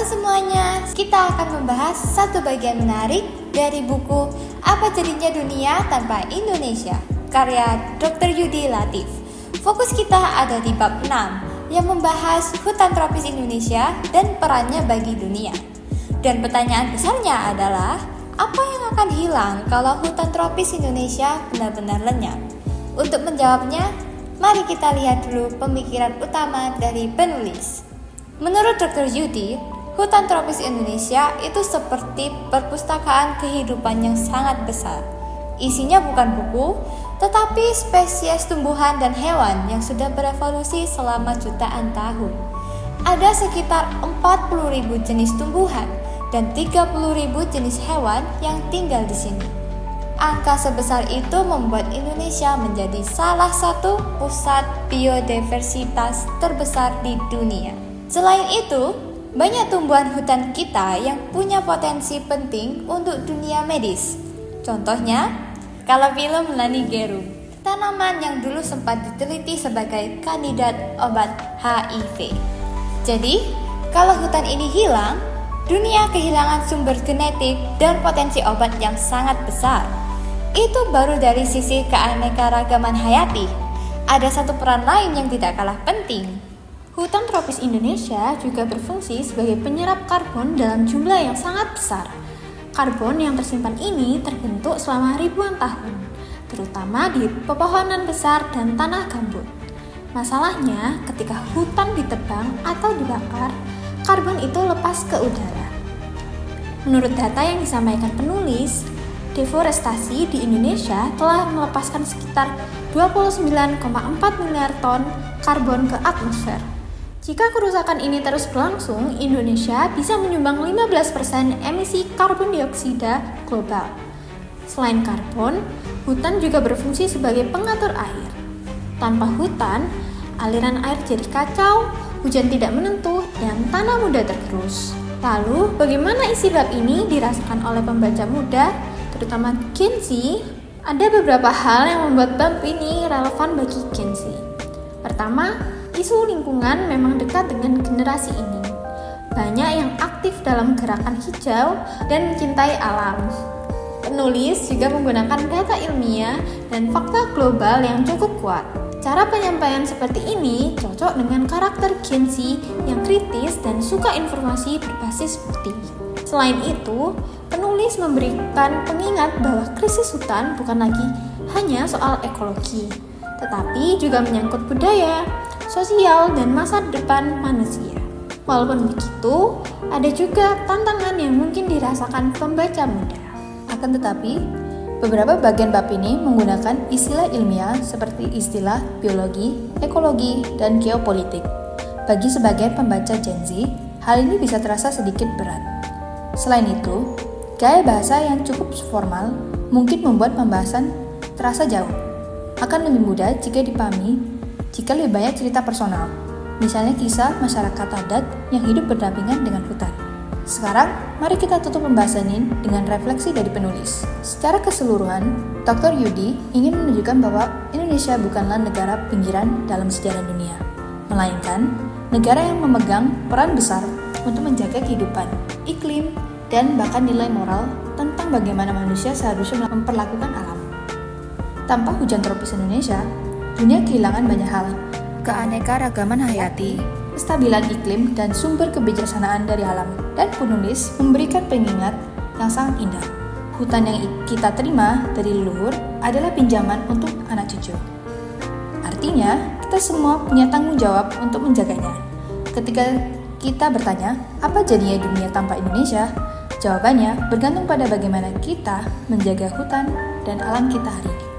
Halo semuanya, kita akan membahas satu bagian menarik dari buku Apa Jadinya Dunia Tanpa Indonesia, karya Dr. Yudi Latif. Fokus kita ada di bab 6 yang membahas hutan tropis Indonesia dan perannya bagi dunia. Dan pertanyaan besarnya adalah, apa yang akan hilang kalau hutan tropis Indonesia benar-benar lenyap? Untuk menjawabnya, mari kita lihat dulu pemikiran utama dari penulis. Menurut Dr. Yudi, hutan tropis Indonesia itu seperti perpustakaan kehidupan yang sangat besar. Isinya bukan buku, tetapi spesies tumbuhan dan hewan yang sudah berevolusi selama jutaan tahun. Ada sekitar 40.000 jenis tumbuhan dan 30.000 jenis hewan yang tinggal di sini. Angka sebesar itu membuat Indonesia menjadi salah satu pusat biodiversitas terbesar di dunia. Selain itu, banyak tumbuhan hutan kita yang punya potensi penting untuk dunia medis. Contohnya, Calophyllum lanigerum, tanaman yang dulu sempat diteliti sebagai kandidat obat HIV. Jadi, kalau hutan ini hilang, dunia kehilangan sumber genetik dan potensi obat yang sangat besar. Itu baru dari sisi keanekaragaman hayati. Ada satu peran lain yang tidak kalah penting. Hutan tropis Indonesia juga berfungsi sebagai penyerap karbon dalam jumlah yang sangat besar. Karbon yang tersimpan ini terbentuk selama ribuan tahun, terutama di pepohonan besar dan tanah gambut. Masalahnya, ketika hutan ditebang atau dibakar, karbon itu lepas ke udara. Menurut data yang disampaikan penulis, deforestasi di Indonesia telah melepaskan sekitar 29,4 miliar ton karbon ke atmosfer. Jika kerusakan ini terus berlangsung, Indonesia bisa menyumbang 15% emisi karbon dioksida global. Selain karbon, hutan juga berfungsi sebagai pengatur air. Tanpa hutan, aliran air jadi kacau, hujan tidak menentu, dan tanah mudah tergerus. Lalu, bagaimana isi bab ini dirasakan oleh pembaca muda, terutama Gen Z? Ada beberapa hal yang membuat bab ini relevan bagi Gen Z. Pertama, isu lingkungan memang dekat dengan generasi ini. Banyak yang aktif dalam gerakan hijau dan mencintai alam. Penulis juga menggunakan data ilmiah dan fakta global yang cukup kuat. Cara penyampaian seperti ini cocok dengan karakter Gen Z yang kritis dan suka informasi berbasis bukti. Selain itu, penulis memberikan pengingat bahwa krisis hutan bukan lagi hanya soal ekologi, tetapi juga menyangkut budaya, sosial, dan masa depan manusia. Walaupun begitu, ada juga tantangan yang mungkin dirasakan pembaca muda. Akan tetapi, beberapa bagian bab ini menggunakan istilah ilmiah seperti istilah biologi, ekologi, dan geopolitik. Bagi sebagian pembaca Gen Z, hal ini bisa terasa sedikit berat. Selain itu, gaya bahasa yang cukup formal mungkin membuat pembahasan terasa jauh. Akan lebih mudah jika dipahami jika lebih banyak cerita personal, misalnya kisah masyarakat adat yang hidup berdampingan dengan hutan. Sekarang, mari kita tutup pembahasan ini dengan refleksi dari penulis. Secara keseluruhan, Dr. Yudi ingin menunjukkan bahwa Indonesia bukanlah negara pinggiran dalam sejarah dunia, melainkan negara yang memegang peran besar untuk menjaga kehidupan, iklim, dan bahkan nilai moral tentang bagaimana manusia seharusnya memperlakukan alam. Tanpa hujan tropis Indonesia, dunia kehilangan banyak hal, keanekaragaman hayati, kestabilan iklim, dan sumber kebijaksanaan dari alam. Dan penulis memberikan pengingat yang sangat indah. Hutan yang kita terima dari leluhur adalah pinjaman untuk anak cucu. Artinya, kita semua punya tanggung jawab untuk menjaganya. Ketika kita bertanya, apa jadinya dunia tanpa Indonesia? Jawabannya bergantung pada bagaimana kita menjaga hutan dan alam kita hari ini.